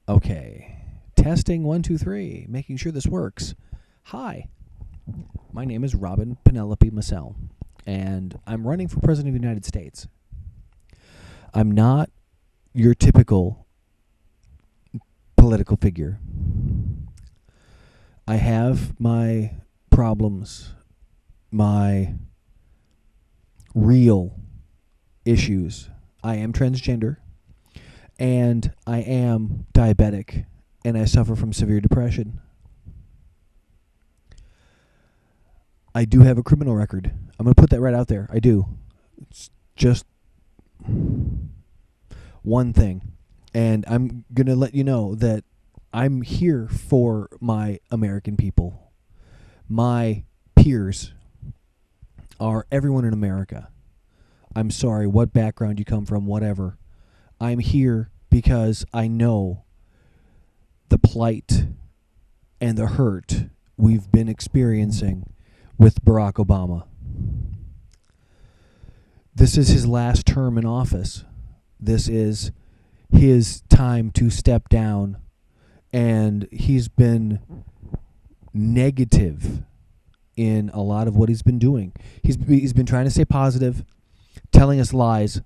Okay. Testing 1, 2, 3. Making sure this works. Hi. My name is Robin Penelope Massell, and I'm running for President of the United States. I'm not your typical political figure. I have my problems, my real issues. I am transgender, and I am diabetic, and I suffer from severe depression. I do have a criminal record. I'm going to put that right out there. I do. It's just one thing. And I'm going to let you know that I'm here for my American people. My peers are everyone in America. I'm sorry what background you come from, whatever. I'm here because I know the plight and the hurt we've been experiencing with Barack Obama. This is his last term in office. This is his time to step down, and he's been negative in a lot of what he's been doing. He's been trying to stay positive, telling us lies,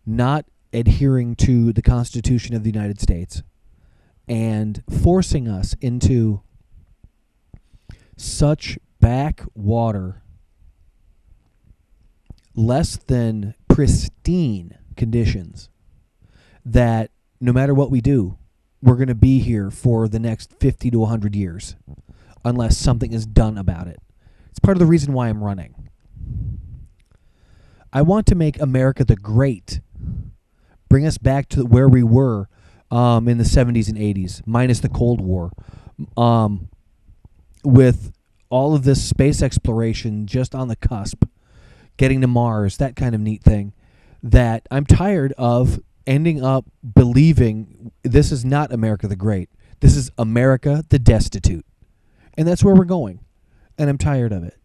not adhering to the Constitution of the United States, and forcing us into such backwater, less than pristine conditions that no matter what we do, we're going to be here for the next 50 to 100 years unless something is done about it. It's part of the reason why I'm running. I want to make America the great, bring us back to where we were in the 70s and 80s, minus the Cold War, with all of this space exploration just on the cusp, getting to Mars, that kind of neat thing, that I'm tired of ending up believing this is not America the Great. This is America the Destitute. And that's where we're going. And I'm tired of it.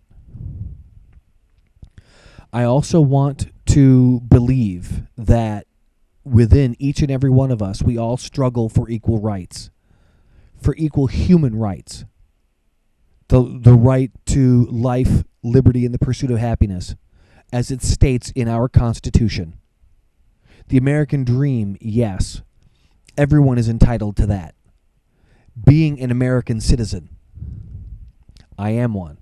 I also want to believe that within each and every one of us, we all struggle for equal rights, for equal human rights. The right to life, liberty, and the pursuit of happiness, as it states in our Constitution. The American dream, yes, everyone is entitled to that. Being an American citizen, I am one.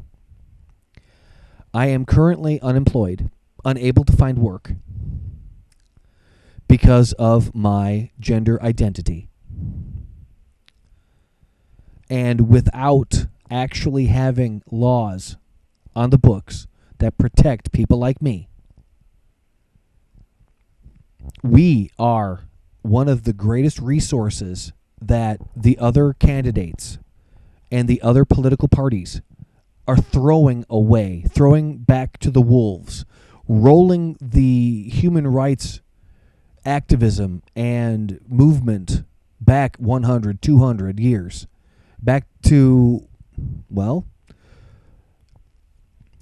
I am currently unemployed, unable to find work because of my gender identity. And without actually having laws on the books that protect people like me, we are one of the greatest resources that the other candidates and the other political parties are throwing away, throwing back to the wolves, rolling the human rights activism and movement back 100, 200 years, back to, well,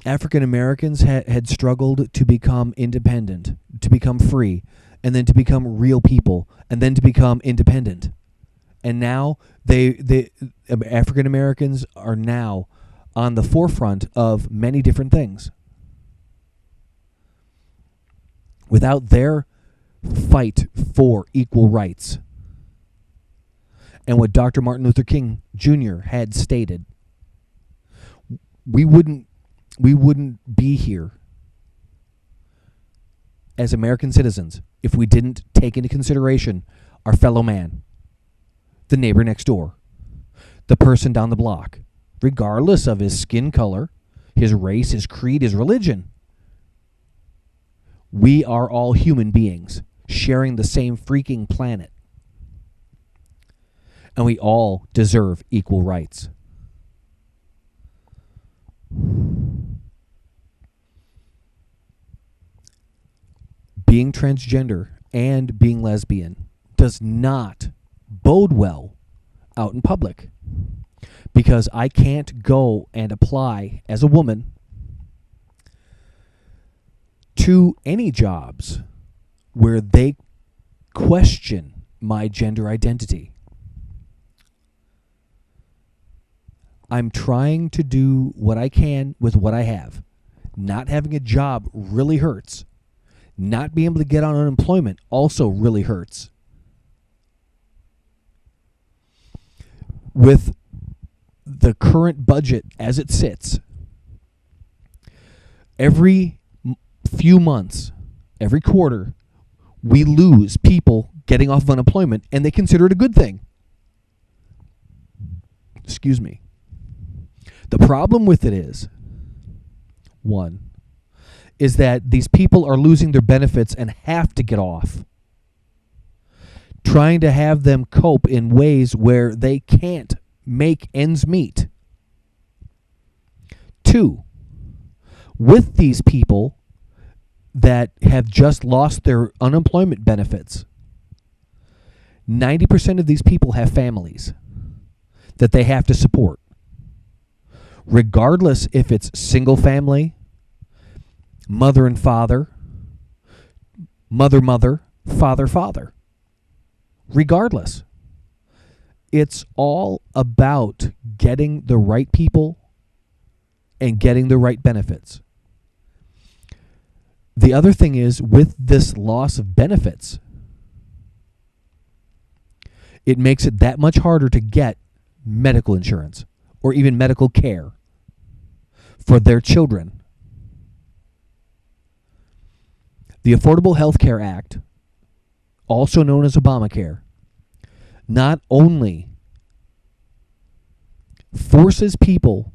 African Americans had struggled to become independent, to become free, and then to become real people, and then to become independent. And now African Americans are now on the forefront of many different things. Without their fight for equal rights, and what Dr. Martin Luther King Jr. had stated, we wouldn't be here as American citizens if we didn't take into consideration our fellow man, the neighbor next door, the person down the block, regardless of his skin color, his race, his creed, his religion. We are all human beings sharing the same freaking planet. And we all deserve equal rights. Being transgender and being lesbian does not bode well out in public, because I can't go and apply as a woman to any jobs where they question my gender identity. I'm trying to do what I can with what I have. Not having a job really hurts. Not being able to get on unemployment also really hurts. With the current budget as it sits, every few months, every quarter, we lose people getting off of unemployment, and they consider it a good thing. Excuse me. The problem with it is, one, is that these people are losing their benefits and have to get off. Trying to have them cope in ways where they can't make ends meet. Two, with these people that have just lost their unemployment benefits, 90% of these people have families that they have to support. Regardless if it's single family, mother and father, mother, father. Regardless, it's all about getting the right people and getting the right benefits. The other thing is, with this loss of benefits, it makes it that much harder to get medical insurance or even medical care for their children. The Affordable Health Care Act, also known as Obamacare, not only forces people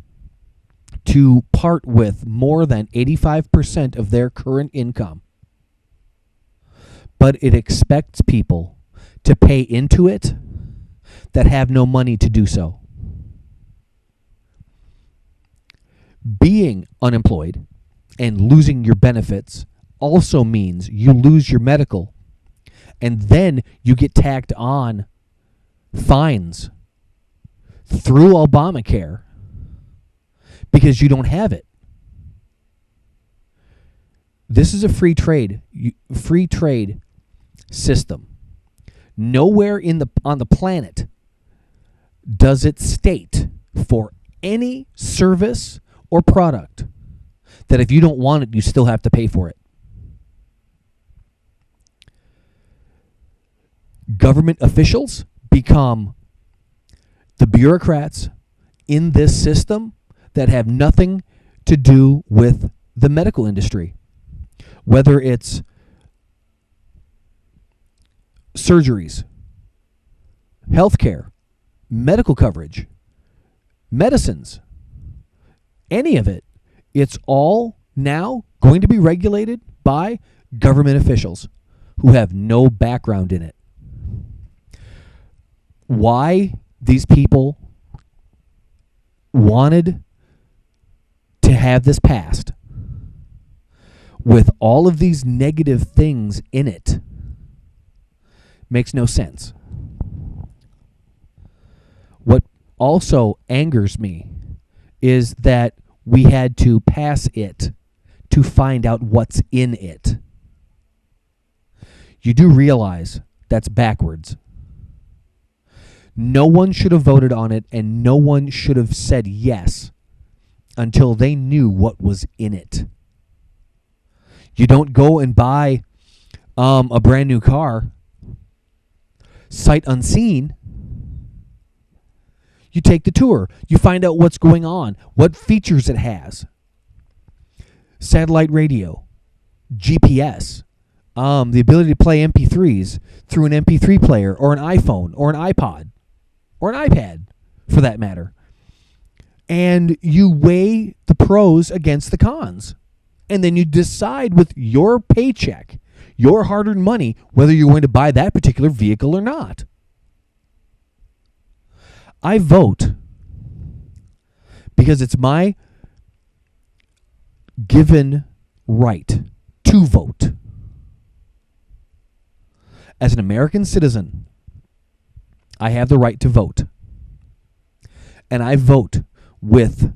to part with more than 85% of their current income, but it expects people to pay into it that have no money to do so. Being unemployed and losing your benefits also means you lose your medical, and then you get tacked on fines through Obamacare because you don't have it. This is a free trade system. Nowhere on the planet does it state for any service or product that if you don't want it, you still have to pay for it. Government officials become the bureaucrats in this system that have nothing to do with the medical industry. Whether it's surgeries, healthcare, medical coverage, medicines, any of it, it's all now going to be regulated by government officials who have no background in it. Why these people wanted to have this passed with all of these negative things in it makes no sense. What also angers me is that we had to pass it to find out what's in it. You do realize that's backwards. No one should have voted on it, and no one should have said yes until they knew what was in it. You don't go and buy a brand new car sight unseen. You take the tour. You find out what's going on, what features it has. Satellite radio, GPS, the ability to play MP3s through an MP3 player or an iPhone or an iPod or an iPad, for that matter. And you weigh the pros against the cons. And then you decide with your paycheck, your hard-earned money, whether you're going to buy that particular vehicle or not. I vote because it's my given right to vote. As an American citizen, I have the right to vote. And I vote with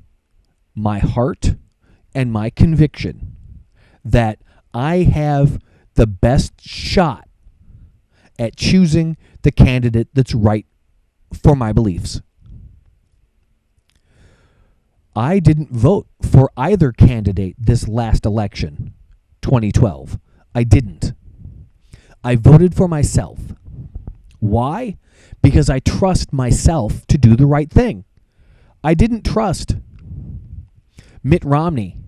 my heart and my conviction that I have the best shot at choosing the candidate that's right for my beliefs. I didn't vote for either candidate this last election, 2012. I didn't. I voted for myself. Why? Because I trust myself to do the right thing. I didn't trust Mitt Romney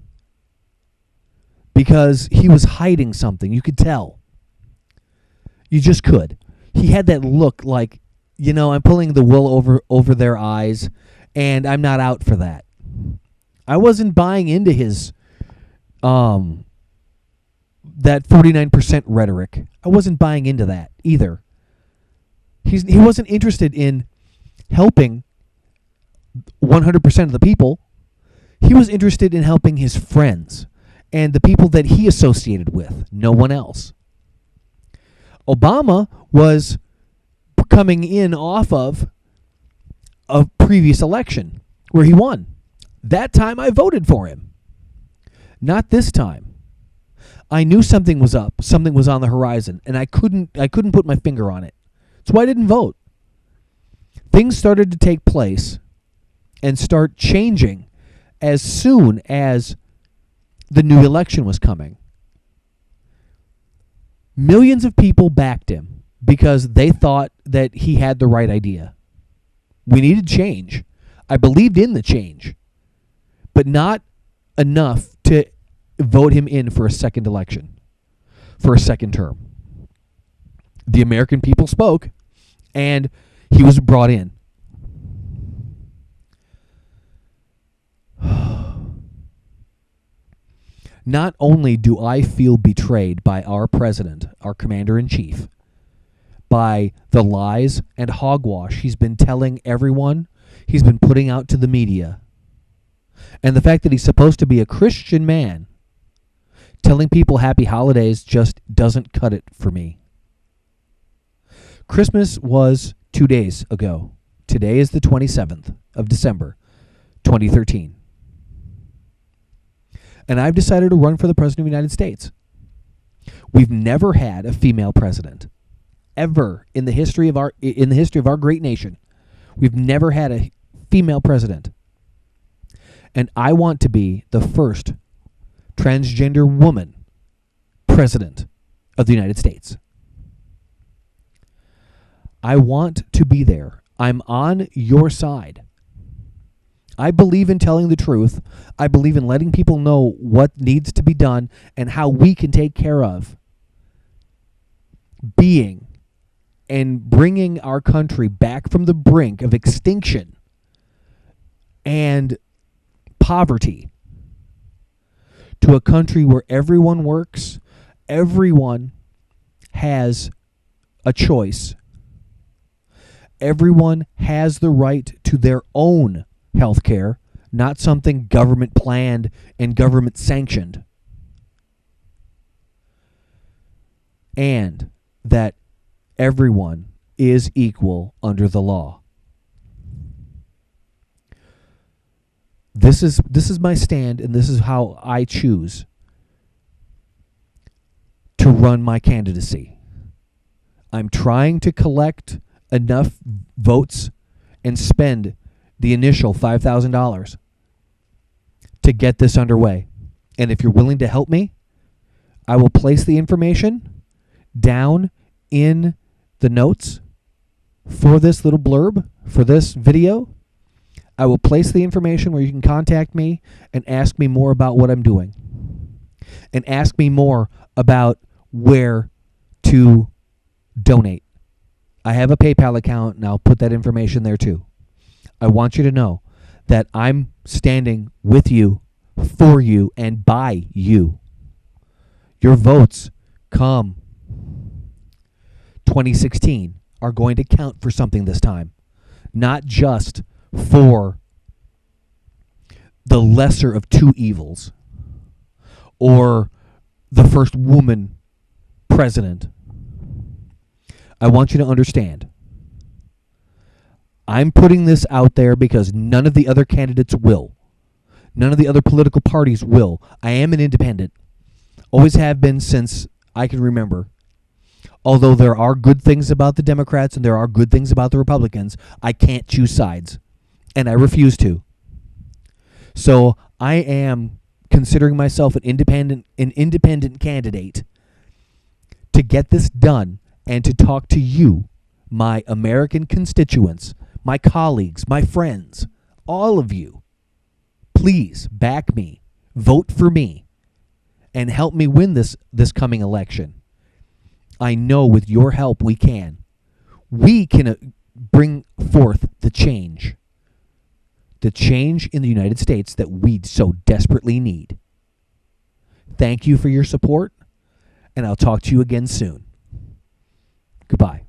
because he was hiding something. You could tell. You just could. He had that look like, I'm pulling the wool over their eyes, and I'm not out for that. I wasn't buying into his that 49% rhetoric. I wasn't buying into that either. He wasn't interested in helping 100% of the people. He was interested in helping his friends and the people that he associated with, no one else. Obama was coming in off of a previous election where he won. That time I voted for him. Not this time. I knew something was up, something was on the horizon, and I couldn't put my finger on it. That's why I didn't vote. Things started to take place and start changing as soon as the new election was coming. Millions of people backed him because they thought that he had the right idea. We needed change. I believed in the change, but not enough to vote him in for a second election, for a second term. The American people spoke, and he was brought in. Not only do I feel betrayed by our president, our commander-in-chief, by the lies and hogwash he's been telling everyone, he's been putting out to the media, and the fact that he's supposed to be a Christian man, telling people happy holidays just doesn't cut it for me. Christmas was 2 days ago. Today is the 27th of December, 2013. And I've decided to run for the President of the United States. We've never had a female president, ever in the history of our great nation. We've never had a female president. And I want to be the first transgender woman president of the United States. I want to be there. I'm on your side. I believe in telling the truth. I believe in letting people know what needs to be done and how we can take care of being and bringing our country back from the brink of extinction and poverty to a country where everyone works, everyone has a choice, everyone has the right to their own health care, not something government planned and government sanctioned. And that everyone is equal under the law. This is my stand, and this is how I choose to run my candidacy. I'm trying to collect enough votes and spend the initial $5,000 to get this underway. And if you're willing to help me, I will place the information down in the notes for this little blurb, for this video. I will place the information where you can contact me and ask me more about what I'm doing. And ask me more about where to donate. I have a PayPal account, and I'll put that information there too. I want you to know that I'm standing with you, for you, and by you. Your votes come 2016 are going to count for something this time. Not just for the lesser of two evils or the first woman president. I want you to understand. I'm putting this out there because none of the other candidates will. None of the other political parties will. I am an independent. Always have been since I can remember. Although there are good things about the Democrats and there are good things about the Republicans, I can't choose sides. And I refuse to. So I am considering myself an independent candidate to get this done and to talk to you, my American constituents, my colleagues, my friends, all of you. Please back me, vote for me, and help me win this coming election. I know with your help we can. We can bring forth the change in the United States that we so desperately need. Thank you for your support, and I'll talk to you again soon. Goodbye.